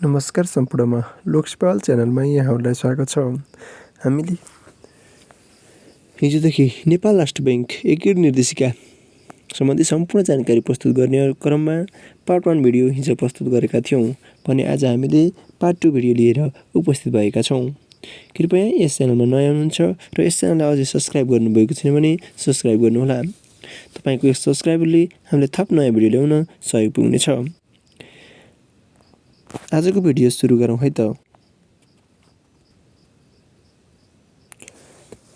नमस्कार सम्पूर्णमा लोकसपाल च्यानलमा यहाँहरूलाई स्वागत छ। हामीले हिजोदेखि नेपाल राष्ट्र बैंक एकीकृत निर्देशिका सम्बन्धी सम्पूर्ण जानकारी प्रस्तुत गर्ने क्रममा पार्ट 1 भिडियो हिजो प्रस्तुत गरेका थियौँ भने आज हामीले पार्ट 2 भिडियो लिएर उपस्थित भएका छौँ। कृपया यस च्यानलमा नयाँ हुनुहुन्छ र यस च्यानललाई अझै सब्स्क्राइब गर्नुभएको छैन भने सब्स्क्राइब गर्नुहोला। तपाईँको यस सब्स्क्राइबरले हामीले थप नयाँ भिडियो ल्याउन सहयोग पुग्नेछ। आजको भिडियो सुरु गरौँ है त।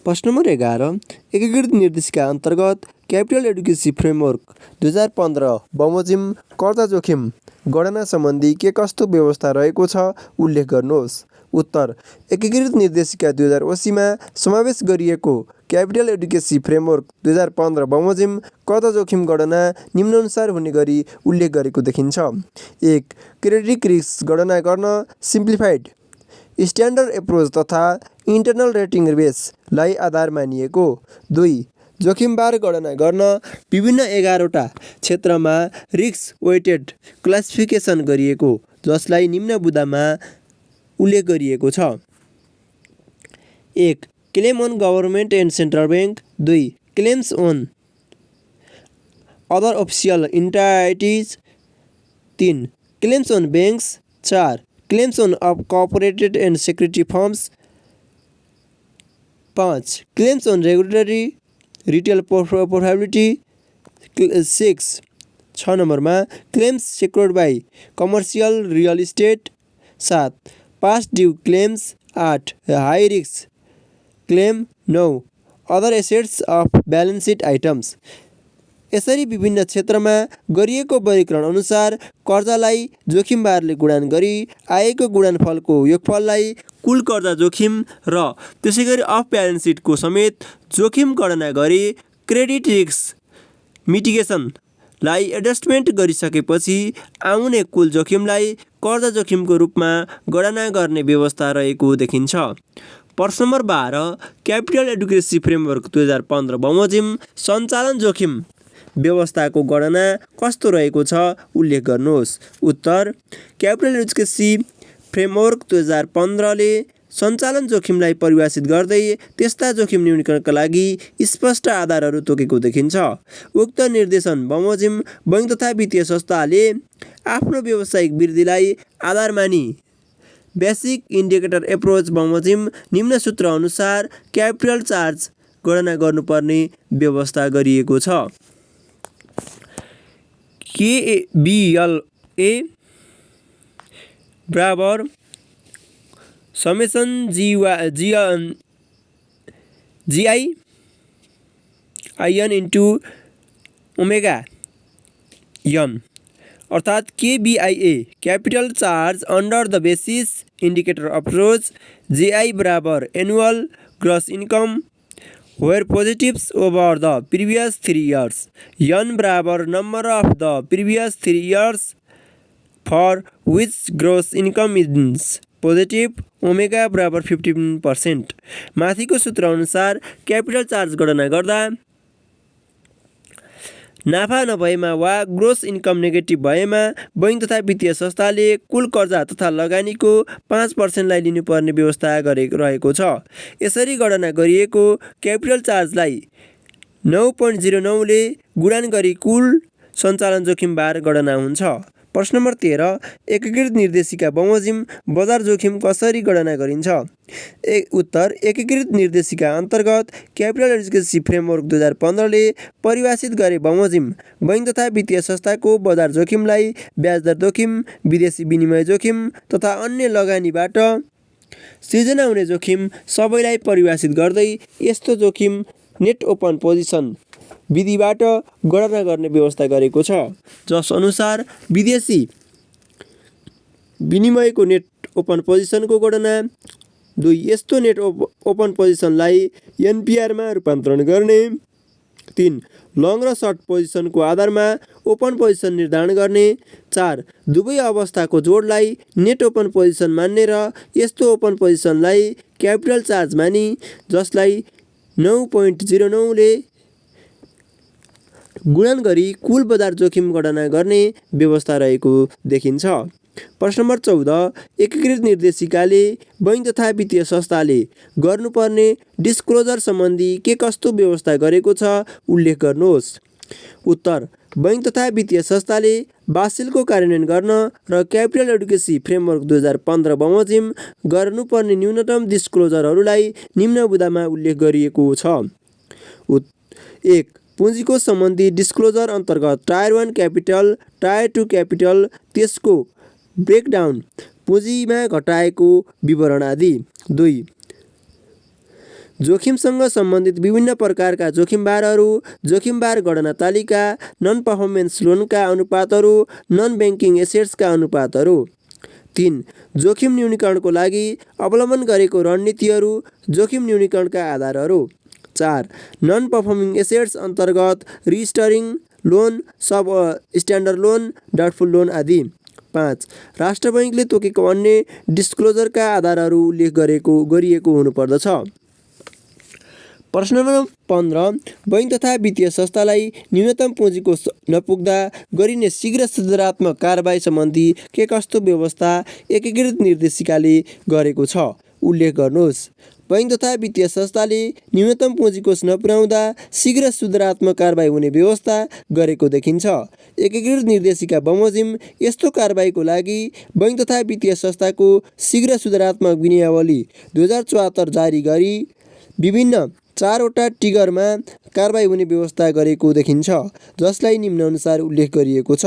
प्रश्न नम्बर 11 एकीकृत निर्देशिका अन्तर्गत क्यापिटल एडुकेसी फ्रेमवर्क 2015 बमोजिम कर्जा जोखिम गणना सम्बन्धी के कस्तो व्यवस्था रहेको छ उल्लेख गर्नुहोस्। उत्तर एकीकृत निर्देशिका 2080 मा समावेश गरिएको क्यापिटल एडुकेसी फ्रेमवर्क 2015 बमोजिम कर्जा जोखिम गणना निम्नानुसार हुने गरी उल्लेख गरेको देखिन्छ। 1. क्रेडिट रिस्क गणना गर्न सिम्प्लिफाइड स्ट्यान्डर्ड एप्रोच तथा इन्टरनल रेटिङ बेसलाई आधार मानिएको। 2. जोखिमबार गणना गर्न विभिन्न 11वटा क्षेत्रमा रिस्क वेटेड क्लासिफिकेसन गरिएको जसलाई निम्न बुँदामा उल्लेख गरिएको छ। 1. Claim on government and central bank. 2. Claims on other official entities. 3. Claims on banks. 4. Claims on corporates and security firms. 5. Claims on regulatory retail profitability. 6 नम्बरमा claims secured by commercial real estate. 7. Past due claims. 8. High risk claim. 9. Other assets of balance sheet items. यसरी विभिन्न क्षेत्रमा गरिएको वर्गीकरण अनुसार कर्जालाई जोखिमबारले गुणन गरी आएको गुणनफलको योगफललाई कुल कर्जा जोखिम र त्यसैगरी अफ ब्यालेन्स सिटको समेत जोखिम गणना गरी क्रेडिट रिस्क मिटिगेसनलाई एडजस्टमेन्ट गरिसकेपछि आउने कुल जोखिमलाई कर्जा जोखिमको रूपमा गणना गर्ने व्यवस्था रहेको देखिन्छ। प्रश्न नम्बर 12 क्यापिटल एडुकेसी फ्रेमवर्क 2015 बमोजिम सञ्चालन जोखिम व्यवस्थाको गणना कस्तो रहेको छ उल्लेख गर्नुहोस्। उत्तर क्यापिटल एडुकेसी फ्रेमवर्क 2015 ले सञ्चालन जोखिमलाई परिभाषित गर्दै त्यस्ता जोखिम न्यूनीकरणका लागि स्पष्ट आधारहरू तोकेको देखिन्छ। उक्त निर्देशन बमोजिम बैंक तथा वित्तीय संस्थाले आफ्नो व्यावसायिक वृद्धिलाई आधार मानी बेसिक इन्डिकेटर एप्रोच बमोजिम निम्न सूत्र अनुसार क्यापिटल चार्ज गणना गर्नुपर्ने व्यवस्था गरिएको छ। KBLA बराबर summation GI into omega n अर्थात् KBIA capital charge under the basis indicator approach. GI बराबर annual gross income where positives over the previous 3 years. N बराबर number of the previous 3 years for which gross income is positive. Omega बराबर 15%। माथिको सूत्र अनुसार capital charge गणना गर्दा नाफा नभएमा वा ग्रोस इन्कम नेगेटिभ भएमा बैंक तथा वित्तीय संस्थाले कुल कर्जा तथा लगानीको 5% लाई लिनुपर्ने व्यवस्था रहेको छ। यसरी गणना गरिएको क्यापिटल चार्जलाई 9.09 ले गुणन गरी कुल सञ्चालन जोखिमबार गणना हुन्छ। प्रश्न नम्बर 13 एकीकृत निर्देशिका बमोजिम बजार जोखिम कसरी गणना गरिन्छ। उत्तर एकीकृत निर्देशिका अन्तर्गत क्यापिटल एडुकेसी फ्रेमवर्क 2015 ले परिभाषित गरे बमोजिम बैंक तथा वित्तीय संस्थाको बजार जोखिमलाई ब्याजदर जोखिम, विदेशी विनिमय जोखिम तथा अन्य लगानीबाट सिर्जना हुने जोखिम सबैलाई परिभाषित गर्दै यस्तो जोखिम नेट ओपन पोजिसन विधिबाट गणना गर्ने व्यवस्था गरेको छ, जस अनुसार विदेशी विनिमयको नेट ओपन पोजिसनको गणना। 2. यस्तो नेट ओपन पोजिसनलाई एनपिआरमा रूपान्तरण गर्ने। 3. लङ र सर्ट पोजिसनको आधारमा ओपन पोजिसन निर्धारण गर्ने। 4. दुवै अवस्थाको जोडलाई नेट ओपन पोजिसन मान्ने र यस्तो ओपन पोजिसनलाई क्यापिटल चार्ज मानी जसलाई 9.09 ले गुणन गरी कुल बजार जोखिम गणना गर्ने व्यवस्था रहेको देखिन्छ। प्रश्न नम्बर 14 एकीकृत निर्देशिकाले बैंक तथा वित्तीय संस्थाले गर्नुपर्ने डिस्क्लोजर सम्बन्धी के कस्तो व्यवस्था गरेको छ उल्लेख गर्नुहोस्। उत्तर बैंक तथा वित्तीय संस्थाले बासेलको कार्यान्वयन गर्न र क्यापिटल एडुकेसी फ्रेमवर्क 2015 बमोजिम गर्नुपर्ने न्यूनतम डिस्क्लोजरहरूलाई निम्न बुँदामा उल्लेख गरिएको छ। 1. पुँजीको सम्बन्धी डिस्क्लोजर अन्तर्गत टायर 1 क्यापिटल, टायर 2 क्यापिटल, त्यसको ब्रेकडाउन, पुँजीमा घटाएको विवरण आदि। 2. जोखिमसँग सम्बन्धित विभिन्न प्रकारका जोखिमबारहरू, जोखिमबार गणना तालिका, नन पर्फर्मेन्स लोनका अनुपातहरू, नन ब्याङ्किङ एसेट्सका अनुपातहरू। 3. जोखिम न्यूनीकरणको लागि अवलम्बन गरेको रणनीतिहरू, जोखिम न्यूनीकरणका आधारहरू। 4. नन पर्फर्मिङ एसेट्स अन्तर्गत रिस्टरिङ लोन, सब स्ट्यान्डर्ड लोन, डाउटफुल लोन आदि। 5. राष्ट्र बैङ्कले तोकेको अन्य डिस्क्लोजरका आधारहरू उल्लेख गरिएको हुनुपर्दछ। प्रश्न नम्बर 15 बैंक तथा वित्तीय संस्थालाई न्यूनतम पुँजीको नपुग्दा गरिने शीघ्र सुधारात्मक कारबाही सम्बन्धी के कस्तो व्यवस्था एकीकृत निर्देशिकाले गरेको छ उल्लेख गर्नुहोस्। बैंक तथा वित्तीय संस्थाले न्यूनतम पुँजीको नपुर्याउँदा शीघ्र सुधारात्मक कारबाही हुने व्यवस्था गरेको देखिन्छ। एकीकृत निर्देशिका बमोजिम यस्तो कारबाहीको लागि बैंक तथा वित्तीय संस्थाको शीघ्र सुधारात्मक विनियावली 2074 जारी गरी विभिन्न 4वटा टिगरमा कारबाही हुने व्यवस्था गरेको देखिन्छ, जसलाई निम्नानुसार उल्लेख गरिएको छ।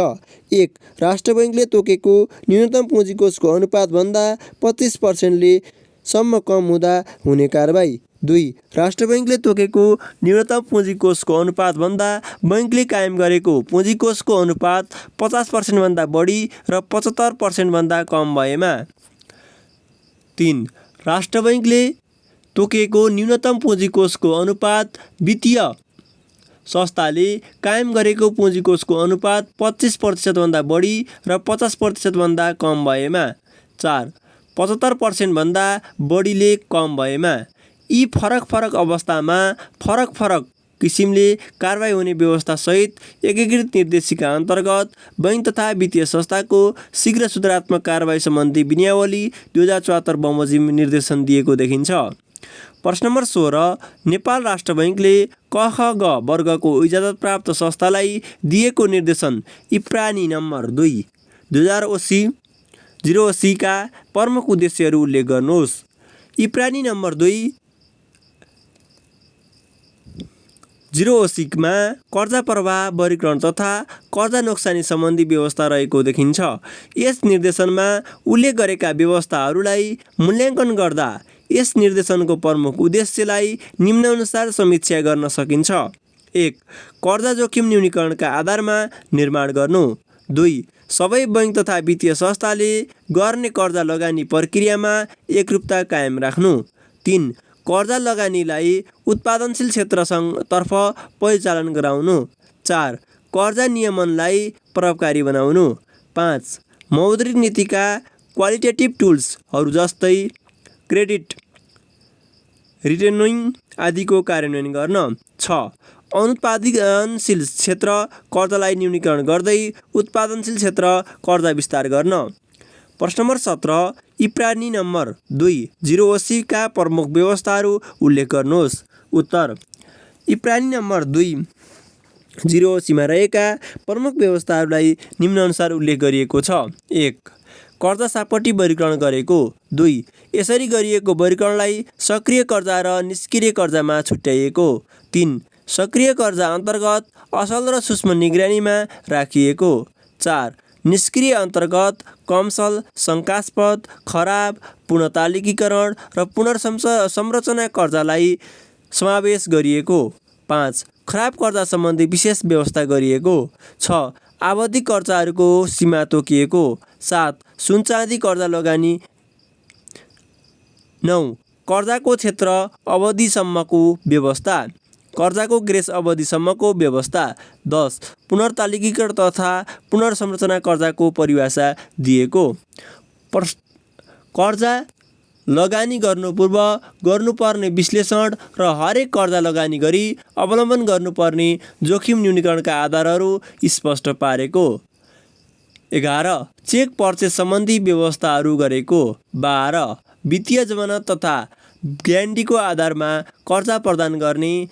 1. राष्ट्र बैङ्कले तोकेको न्यूनतम पुँजीकोषको अनुपातभन्दा 25%ले सम्म कम हुँदा हुने कारबाही। 2. राष्ट्र बैङ्कले तोकेको न्यूनतम पुँजीकोषको अनुपातभन्दा बैङ्कले कायम गरेको पुँजीकोषको अनुपात 50% भन्दा बढी र 75% भन्दा कम भएमा। 3. राष्ट्र बैङ्कले तोकेको न्यूनतम पुँजीकोषको अनुपात वित्तीय संस्थाले कायम गरेको पुँजीकोषको अनुपात 25% भन्दा बढी र 50% भन्दा कम भएमा। 4. 75% भन्दा बढीले कम भएमा। यी फरक अवस्थामा फरक किसिमले कारबाही हुने व्यवस्था सहित एकीकृत निर्देशिका अन्तर्गत बैंक तथा वित्तीय संस्थाको शीघ्र सुधारात्मक कारबाही सम्बन्धी विनियावली 2074 बमोजिम निर्देशन दिएको देखिन्छ। प्रश्न नम्बर 16 नेपाल राष्ट्र बैङ्कले क ख ग वर्गको इजाजत प्राप्त संस्थालाई दिएको निर्देशन इप्रानी नम्बर 2 2080 का प्रमुख उद्देश्यहरू उल्लेख गर्नुहोस्। इप्रानी नम्बर 2 080 मा कर्जा प्रवाह वर्गीकरण तथा कर्जा नोक्सानी सम्बन्धी व्यवस्था रहेको देखिन्छ। यस निर्देशनमा उल्लेख गरेका व्यवस्थाहरूलाई मूल्याङ्कन गर्दा यस निर्देशनको प्रमुख उद्देश्यलाई निम्नानुसार समीक्षा गर्न सकिन्छ। 1. कर्जा जोखिम न्यूनीकरणका आधारमा निर्माण गर्नु। 2. सबै बैंक तथा वित्तीय संस्थाले गर्ने कर्जा लगानी प्रक्रियामा एकरूपता कायम राख्नु। 3. कर्जा लगानीलाई उत्पादनशील क्षेत्रतर्फ परिचालन गराउनु। 4. कर्जा नियमनलाई प्रभावकारी बनाउनु। 5. मौद्रिक नीतिका क्वालिटेटिभ टुल्सहरू जस्तै क्रेडिट रिटेनिङ आदिको कार्यान्वयन गर्न। 6. अनुत्पादनशील क्षेत्र कर्जालाई न्यूनीकरण गर्दै उत्पादनशील क्षेत्र कर्जा विस्तार गर्न। प्रश्न नम्बर 17 इप्रानी नम्बर 2 080 का प्रमुख व्यवस्थाहरू उल्लेख गर्नुहोस्। उत्तर इप्रानी नम्बर 2 080 मा रहेका प्रमुख व्यवस्थाहरूलाई निम्नानुसार उल्लेख गरिएको छ। 1. कर्जा सापट्टि वर्गीकरण गरेको। 2. यसरी गरिएको वर्गीकरणलाई सक्रिय कर्जा र निष्क्रिय कर्जामा छुट्याइएको। 3. सक्रिय कर्जा अन्तर्गत असल र सूक्ष्म निगरानीमा राखिएको। 4. निष्क्रिय अन्तर्गत कमसल, शङ्कास्पद, खराब, पुनर्तालिकीकरण र पुनर्संरचना कर्जालाई समावेश गरिएको। 5. खराब कर्जा सम्बन्धी विशेष व्यवस्था गरिएको। 6. आवधिक कर्जाहरूको सीमा तोकिएको। 7. सुन चाँदी कर्जा लगानी। 9. कर्जाको क्षेत्र अवधिसम्मको व्यवस्था, कर्जाको ग्रेस अवधिसम्मको व्यवस्था। 10. पुनर्तालिकीकरण तथा पुनर्संरचना कर्जाको परिभाषा दिएको। कर्जा लगानी गर्नु पूर्व गर्नुपर्ने विश्लेषण र हरेक कर्जा लगानी गरी अवलम्बन गर्नुपर्ने जोखिम न्यूनीकरणका आधारहरू स्पष्ट पारेको। 11 चेक पर्चेस सम्बन्धी व्यवस्थाहरू गरेको। 12 वित्तीय जमानत तथा ग्यारेन्टीको आधारमा कर्जा प्रदान गर्ने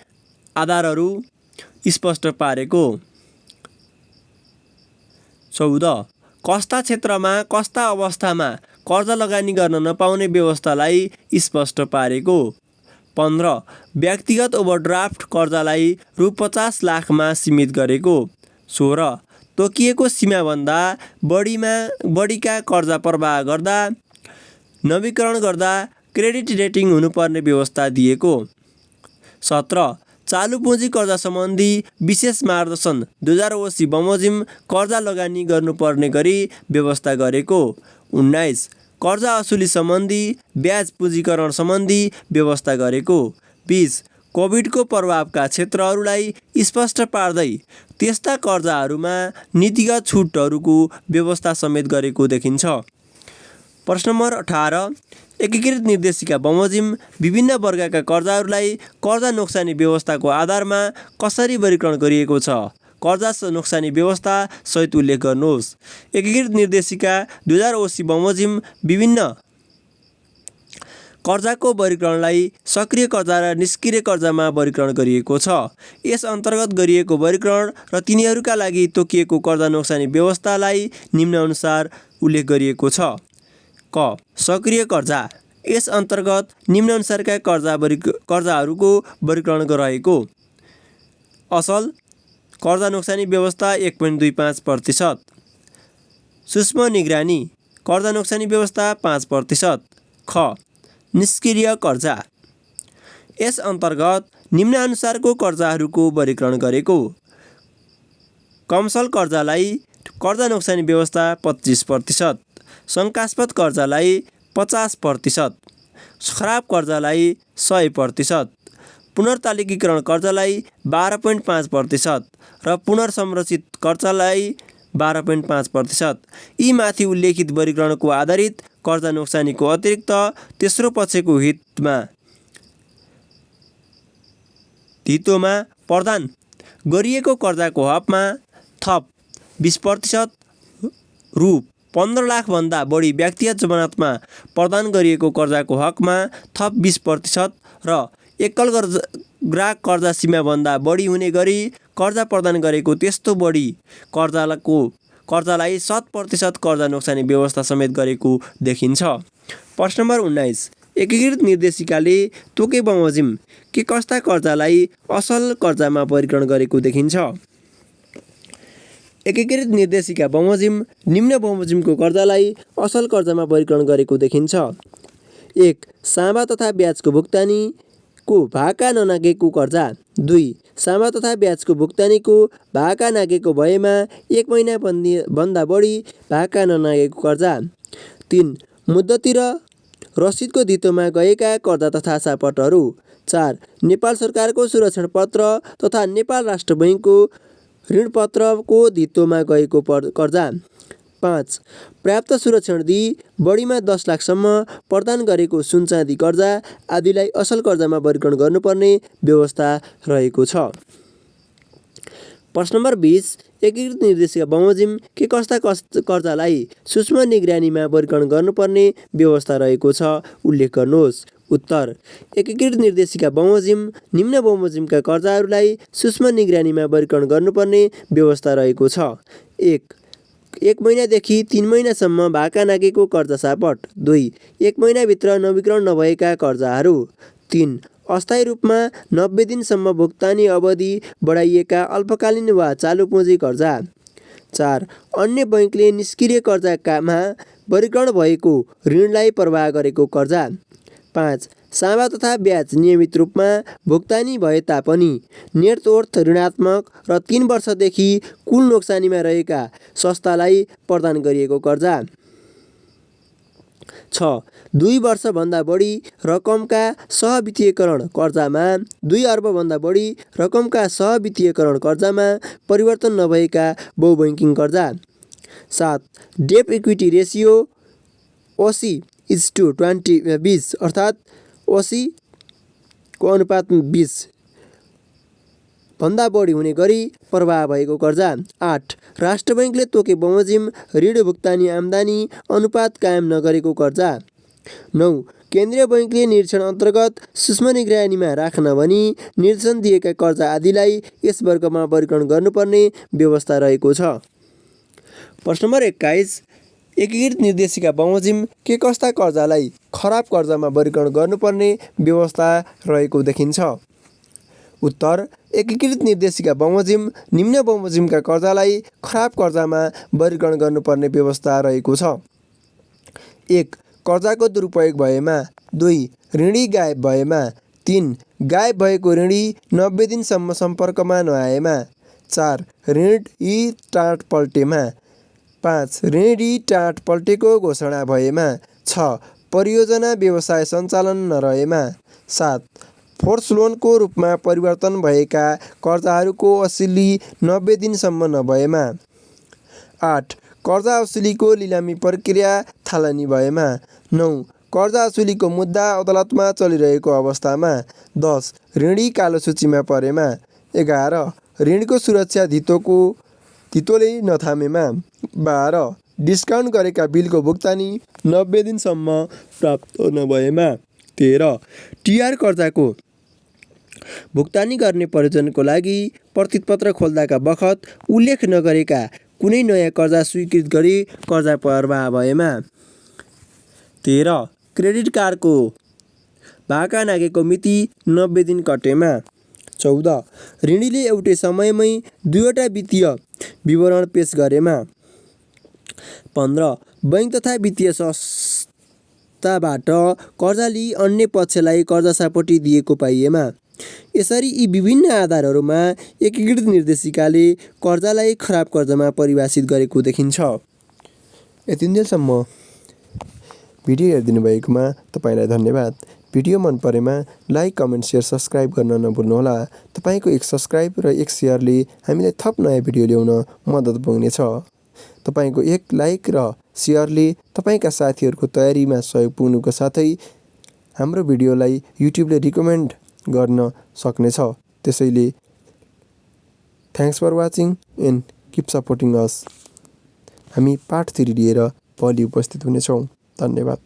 आधारहरू स्पष्ट पारेको। 14 कस्ता क्षेत्रमा कस्ता अवस्थामा कर्जा लगानी गर्न नपाउने व्यवस्थालाई स्पष्ट पारेको। 15 व्यक्तिगत ओभरड्राफ्ट कर्जालाई रु 50 लाखमा सीमित गरेको। 16 तोकिएको सीमाभन्दा बढीका कर्जा प्रवाह गर्दा नवीकरण गर्दा क्रेडिट रेटिङ हुनुपर्ने व्यवस्था दिएको। 17 चालु पुँजी कर्जा सम्बन्धी विशेष मार्गदर्शन 2080 बमोजिम कर्जा लगानी गर्नुपर्ने गरी व्यवस्था गरेको। 19 कर्जा असुली सम्बन्धी ब्याज पुँजीकरण सम्बन्धी व्यवस्था गरेको। 20 कोभिडको प्रभावका क्षेत्रहरूलाई स्पष्ट पार्दै त्यस्ता कर्जाहरूमा नीतिगत छुटहरूको व्यवस्था समेत गरेको देखिन्छ। प्रश्न नम्बर 18 एकीकृत निर्देशिका बमोजिम विभिन्न वर्गका कर्जाहरूलाई कर्जा नोक्सानी व्यवस्थाको आधारमा कसरी वर्गीकरण गरिएको छ? कर्जा नोक्सानी व्यवस्था सहित उल्लेख गर्नुहोस्। एकीकृत निर्देशिका 2080 बमोजिम विभिन्न कर्जाको वर्गीकरणलाई सक्रिय कर्जा र निष्क्रिय कर्जामा वर्गीकरण गरिएको छ। यस अन्तर्गत गरिएको वर्गीकरण र तिनीहरूका लागि तोकिएको कर्जा नोक्सानी व्यवस्थालाई निम्नानुसार उल्लेख गरिएको छ। क सक्रिय कर्जा यस अन्तर्गत निम्नानुसारका कर्जाहरूको वर्गीकरण रहेको। असल कर्जा नोक्सानी व्यवस्था 1.25%। सूक्ष्म निगरानी कर्जा नोक्सानी व्यवस्था 5%। ख निष्क्रिय कर्जा यस अन्तर्गत निम्नानुसारको कर्जाहरूको वर्गीकरण गरेको। कमसल कर्जालाई कर्जा नोक्सानी व्यवस्था 25%। शङ्कास्पद कर्जालाई 50%। खराब कर्जालाई 100%। पुनर्तालिकीकरण कर्जालाई 12.5% र पुनर्संरचित कर्जालाई 12.5%। यी माथि उल्लेखित वर्गीकरणको आधारित कर्जा नोक्सानीको अतिरिक्त तेस्रो पक्षको हितोमा प्रदान गरिएको कर्जाको हकमा थप 20% रु 15 लाखभन्दा बढी व्यक्तिगत जमानतमा प्रदान गरिएको कर्जाको हकमा थप 20% र एकल ग्राहक कर्जा सीमाभन्दा बढी हुने गरी कर्जा प्रदान गरेको त्यस्तो बढी कर्जालाई 100% कर्जा नोक्सानी व्यवस्था समेत गरेको देखिन्छ। प्रश्न नम्बर 19 एकीकृत निर्देशिकाले तोके बमोजिम के कस्ता कर्जालाई असल कर्जामा वर्गीकरण गरेको देखिन्छ? एकीकृत निर्देशिका बमोजिम निम्न बमोजिमको कर्जालाई असल कर्जामा वर्गीकरण गरेको देखिन्छ। 1 सामा तथा ब्याजको भुक्तानीको भाका ननागेको कर्जा। 2 सामा तथा ब्याजको भुक्तानीको भाका नागेको भएमा 1 महिनाभन्दा बढी भाका ननागेको कर्जा। 3 मुद्दती र रसिदको धितोमा गएका कर्जा तथा सापटहरू। 4 नेपाल सरकारको सुरक्षण पत्र तथा नेपाल राष्ट्र बैङ्कको ऋणपत्रको धितोमा गएको कर्जा। 5 पर्याप्त सुरक्षण दिई बढीमा 10 लाखसम्म प्रदान गरेको सुन चाँदी कर्जा आदिलाई असल कर्जामा वर्गीकरण गर्नुपर्ने व्यवस्था रहेको छ। प्रश्न नम्बर 20 एकीकृत निर्देशिका बमोजिम के कस्ता कर्जालाई सूक्ष्म निगरानीमा वर्गीकरण गर्नुपर्ने व्यवस्था रहेको छ उल्लेख गर्नुहोस्। उत्तर एकीकृत निर्देशिका बमोजिम निम्न बमोजिमका कर्जाहरूलाई सूक्ष्म निगरानीमा वर्गीकरण गर्नुपर्ने व्यवस्था रहेको छ। 1 महिनादेखि 3 महिनासम्म भाका नागेको कर्जा सापट। 2 1 महिनाभित्र नवीकरण नभएका कर्जाहरू। 3 अस्थायी रूपमा 90 दिनसम्म भुक्तानी अवधि बढाइएका अल्पकालीन वा चालु पुँजी कर्जा। 4 अन्य बैङ्कले निष्क्रिय कर्जामा वर्गीकरण भएको ऋणलाई प्रवाह गरेको कर्जा। 5 सामा तथा ब्याज नियमित रूपमा भुक्तानी भए तापनि नेटवर्थ ऋणात्मक र 3 वर्षदेखि कुल नोक्सानीमा रहेका संस्थालाई प्रदान गरिएको कर्जा। 6 2 वर्षभन्दा बढी रकमका सहवित्तीयकरण कर्जामा 2 अर्बभन्दा बढी रकमका सहवित्तीयकरण कर्जामा परिवर्तन नभएका बहुबैङ्किङ कर्जा। 7 डेट इक्विटी रेसियो OC:20 अर्थात् OC को अनुपात 20 भन्दा बढी हुने गरी प्रवाह भएको कर्जा। 8 राष्ट्र बैंकले तोके बमोजिम ऋण भुक्तानी आम्दानी अनुपात कायम नगरेको कर्जा। 9 केन्द्रीय बैंकले निरीक्षण अन्तर्गत सूक्ष्म निगरानीमा राख्न भनी निर्देशन दिएका कर्जा आदिलाई यस वर्गमा वर्गीकरण गर्नुपर्ने व्यवस्था रहेको छ। प्रश्न नम्बर 21 एकीकृत निर्देशिका बमोजिम के कस्ता कर्जालाई खराब कर्जामा वर्गीकरण गर्नुपर्ने व्यवस्था रहेको देखिन्छ। उत्तर एकीकृत निर्देशिका बमोजिम निम्न बमोजिमका कर्जालाई खराब कर्जामा वर्गीकरण गर्नुपर्ने व्यवस्था रहेको छ। 1 कर्जाको दुरुपयोग भएमा। 2 ऋणी गायब भएमा। 3 गायब भएको ऋणी 90 दिनसम्म सम्पर्कमा नआएमा। 4 ऋणी टाँट पल्टेमा। 5 ऋणी टाँट पल्टेको घोषणा भएमा। 6 परियोजना व्यवसाय सञ्चालन नरहेमा। 7 फोर्स लोनको रूपमा परिवर्तन भएका कर्जाहरूको असुली 90 दिनसम्म नभएमा। 8 कर्जा असुलीको लिलामी प्रक्रिया थालनी भएमा। 9 कर्जा असुलीको मुद्दा अदालतमा चलिरहेको अवस्थामा। 10 ऋणी कालो सूचीमा परेमा। 11 ऋणको सुरक्षा धितोले नथामेमा। 12 डिस्काउन्ट गरेका बिलको भुक्तानी 90 दिनसम्म प्राप्त नभएमा। 13 टिआर कर्जाको भुक्तानी गर्ने प्रयोजनको लागि प्रतिपत्र खोल्दाका बखत उल्लेख नगरेका कुनै नयाँ कर्जा स्वीकृत गरी कर्जा प्रवाह भएमा। 13 क्रेडिट कार्डको भाका नागेको मिति 90 दिन कटेमा। 14 ऋणीले एउटै समयमै 2वटा वित्तीय विवरण पेश गरेमा। 15 बैंक तथा वित्तीय संस्थाबाट कर्जा लिई अन्य पक्षलाई कर्जा सापटी दिएको पाइएमा। यसरी यी विभिन्न आधारहरूमा एकीकृत निर्देशिकाले कर्जालाई खराब कर्जामा परिभाषित गरेको देखिन्छ। यति दिनसम्म भिडियो हेरिदिनु भएकोमा तपाईँलाई धन्यवाद। भिडियो मन परेमा लाइक कमेन्ट सेयर सब्सक्राइब गर्न नभुल्नुहोला। तपाईँको एक सब्सक्राइब र एक सेयरले हामीलाई थप नयाँ भिडियो ल्याउन मद्दत पुग्नेछ। तपाईँको एक लाइक र सेयरले तपाईँका साथीहरूको तयारीमा सहयोग पुग्नुको साथै हाम्रो भिडियोलाई युट्युबले रिकमेन्ड गर्न सक्नेछ। त्यसैले thanks for watching and keep supporting us. हामी पार्ट 3 लिएर भोलि उपस्थित हुनेछौँ। धन्यवाद।